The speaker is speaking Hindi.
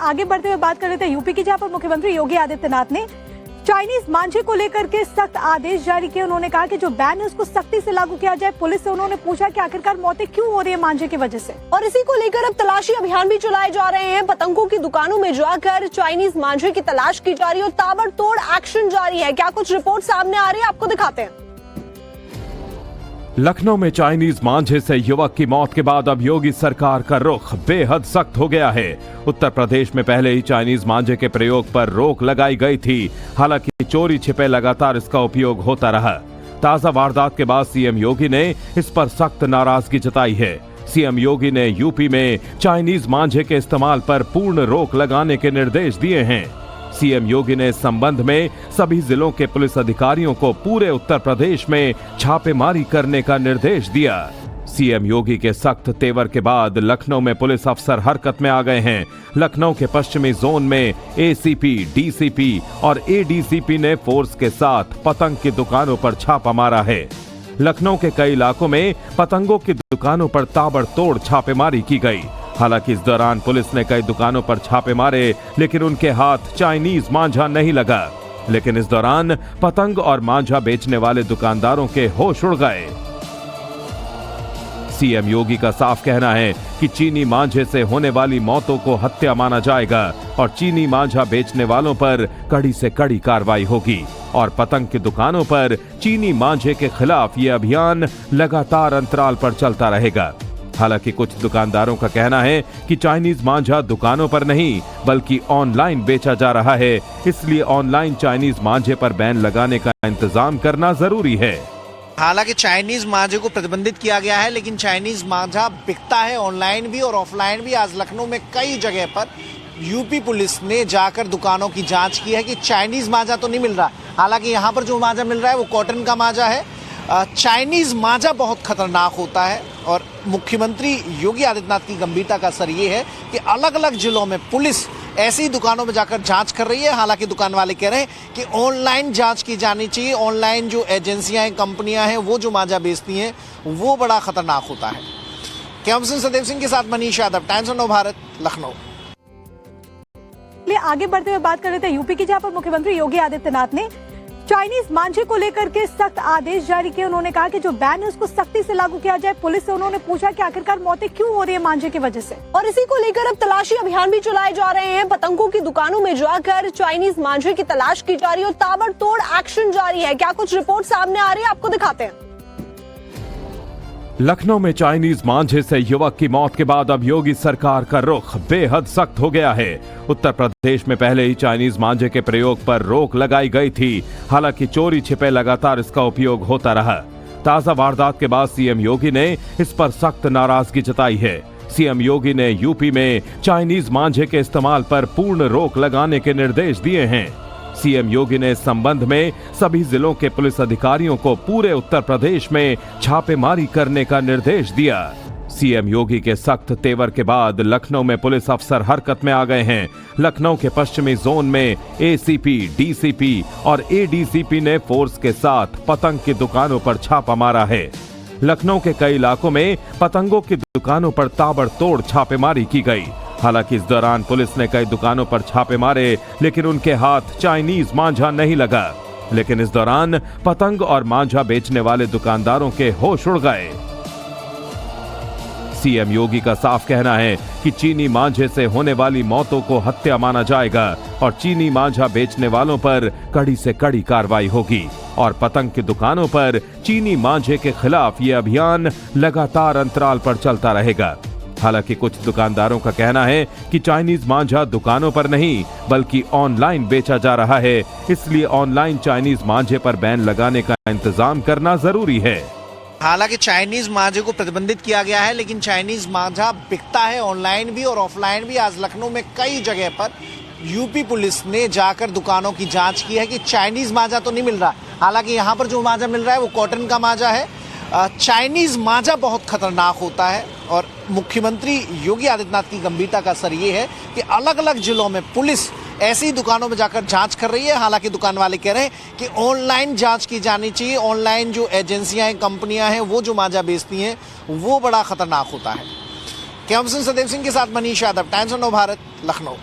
आगे बढ़ते हुए बात कर रहे थे यूपी की, जहां पर मुख्यमंत्री योगी आदित्यनाथ ने चाइनीज मांझे को लेकर के सख्त आदेश जारी किए। उन्होंने कहा कि जो बैन है उसको सख्ती से लागू किया जाए। पुलिस से उन्होंने पूछा कि आखिरकार मौतें क्यों हो रही है मांझे की वजह से, और इसी को लेकर अब तलाशी अभियान भी चलाए जा रहे हैं। पतंगों की दुकानों में जाकर चाइनीज मांझे की तलाश की जा रही है और ताबड़तोड़ एक्शन जारी है। क्या कुछ रिपोर्ट सामने आ रही है, आपको दिखाते हैं। लखनऊ में चाइनीज मांझे से युवक की मौत के बाद अब योगी सरकार का रुख बेहद सख्त हो गया है। उत्तर प्रदेश में पहले ही चाइनीज मांझे के प्रयोग पर रोक लगाई गई थी, हालांकि चोरी छिपे लगातार इसका उपयोग होता रहा। ताजा वारदात के बाद सीएम योगी ने इस पर सख्त नाराजगी जताई है। सीएम योगी ने यूपी में चाइनीज मांझे के इस्तेमाल पर पूर्ण रोक लगाने के निर्देश दिए हैं। सीएम योगी ने इस संबंध में सभी जिलों के पुलिस अधिकारियों को पूरे उत्तर प्रदेश में छापेमारी करने का निर्देश दिया। सीएम योगी के सख्त तेवर के बाद लखनऊ में पुलिस अफसर हरकत में आ गए हैं। लखनऊ के पश्चिमी जोन में एसीपी, डीसीपी और एडीसीपी ने फोर्स के साथ पतंग की दुकानों पर छापा मारा है। लखनऊ के कई इलाकों में पतंगों की दुकानों पर ताबड़तोड़ छापेमारी की गई। हालांकि इस दौरान पुलिस ने कई दुकानों पर छापे मारे, लेकिन उनके हाथ चाइनीज मांझा नहीं लगा। लेकिन इस दौरान पतंग और मांझा बेचने वाले दुकानदारों के होश उड़ गए। सीएम योगी का साफ कहना है कि चीनी मांझे से होने वाली मौतों को हत्या माना जाएगा और चीनी मांझा बेचने वालों पर कड़ी से कड़ी कार्रवाई होगी और पतंग की दुकानों पर चीनी मांझे के खिलाफ ये अभियान लगातार अंतराल पर चलता रहेगा। हालांकि कुछ दुकानदारों का कहना है कि चाइनीज मांझा दुकानों पर नहीं बल्कि ऑनलाइन बेचा जा रहा है, इसलिए ऑनलाइन चाइनीज मांझे पर बैन लगाने का इंतजाम करना जरूरी है। हालांकि चाइनीज मांझे को प्रतिबंधित किया गया है, लेकिन चाइनीज मांझा बिकता है ऑनलाइन भी और ऑफलाइन भी। आज लखनऊ में कई जगह पर यूपी पुलिस ने जाकर दुकानों की जांच की है कि चाइनीज मांझा तो नहीं मिल रहा। हालांकि यहाँ पर जो मांझा मिल रहा है वो कॉटन का मांझा है। चाइनीज मांझा बहुत खतरनाक होता है और मुख्यमंत्री योगी आदित्यनाथ की गंभीरता का असर ये है कि अलग अलग जिलों में पुलिस ऐसी दुकानों में जाकर जांच कर रही है। हालांकि दुकान वाले कह रहे हैं कि ऑनलाइन जांच की जानी चाहिए। ऑनलाइन जो एजेंसियां हैं, कंपनियां हैं, वो जो मांझा बेचती हैं वो बड़ा खतरनाक होता है। कैमरा पर्सन सदेव सिंह के साथ मनीष यादव, टाइम्स ऑफ नव भारत, लखनऊ। आगे बढ़ते हुए बात कर रहे थे यूपी की, जहां पर मुख्यमंत्री योगी आदित्यनाथ ने चाइनीज मांझे को लेकर के सख्त आदेश जारी किए। उन्होंने कहा कि जो बैन है उसको सख्ती से लागू किया जाए। पुलिस से उन्होंने पूछा कि आखिरकार मौतें क्यों हो रही है मांझे की वजह से, और इसी को लेकर अब तलाशी अभियान भी चलाए जा रहे हैं। पतंगों की दुकानों में जाकर चाइनीज मांझे की तलाश की जा रही है और ताबड़तोड़ एक्शन जारी है। क्या कुछ रिपोर्ट सामने आ रही है, आपको दिखाते हैं। लखनऊ में चाइनीज मांझे से युवक की मौत के बाद अब योगी सरकार का रुख बेहद सख्त हो गया है। उत्तर प्रदेश में पहले ही चाइनीज मांझे के प्रयोग पर रोक लगाई गई थी, हालांकि चोरी छिपे लगातार इसका उपयोग होता रहा। ताजा वारदात के बाद सीएम योगी ने इस पर सख्त नाराजगी जताई है। सीएम योगी ने यूपी में चाइनीज मांझे के इस्तेमाल पर पूर्ण रोक लगाने के निर्देश दिए हैं। सीएम योगी ने इस संबंध में सभी जिलों के पुलिस अधिकारियों को पूरे उत्तर प्रदेश में छापेमारी करने का निर्देश दिया। सीएम योगी के सख्त तेवर के बाद लखनऊ में पुलिस अफसर हरकत में आ गए हैं। लखनऊ के पश्चिमी जोन में एसीपी, डीसीपी और एडीसीपी ने फोर्स के साथ पतंग की दुकानों पर छापा मारा है। लखनऊ के कई इलाकों में पतंगों की दुकानों पर ताबड़तोड़ छापेमारी की गई। हालांकि इस दौरान पुलिस ने कई दुकानों पर छापे मारे, लेकिन उनके हाथ चाइनीज मांझा नहीं लगा। लेकिन इस दौरान पतंग और मांझा बेचने वाले दुकानदारों के होश उड़ गए। सीएम योगी का साफ कहना है कि चीनी मांझे से होने वाली मौतों को हत्या माना जाएगा और चीनी मांझा बेचने वालों पर कड़ी से कड़ी कार्रवाई होगी और पतंग की दुकानों पर चीनी मांझे के खिलाफ ये अभियान लगातार अंतराल पर चलता रहेगा। हालांकि कुछ दुकानदारों का कहना है कि चाइनीज मांझा दुकानों पर नहीं बल्कि ऑनलाइन बेचा जा रहा है, इसलिए ऑनलाइन चाइनीज मांझे पर बैन लगाने का इंतजाम करना जरूरी है। हालांकि चाइनीज मांझे को प्रतिबंधित किया गया है, लेकिन चाइनीज मांझा बिकता है ऑनलाइन भी और ऑफलाइन भी। आज लखनऊ में कई जगह पर यूपी पुलिस ने जाकर दुकानों की जांच की है कि चाइनीज मांझा तो नहीं मिल रहा। हालांकि यहाँ पर जो मांझा मिल रहा है वो कॉटन का मांझा है। चाइनीज मांझा बहुत खतरनाक होता है और मुख्यमंत्री योगी आदित्यनाथ की गंभीरता का असर ये है कि अलग अलग जिलों में पुलिस ऐसी दुकानों में जाकर जांच कर रही है। हालांकि दुकान वाले कह रहे हैं कि ऑनलाइन जांच की जानी चाहिए। ऑनलाइन जो एजेंसियां हैं, कंपनियां हैं, वो जो मांझा बेचती हैं वो बड़ा खतरनाक होता है। कैमरा पर्सन सदेव सिंह के साथ मनीष यादव, टाइम्स ऑफ नव भारत, लखनऊ।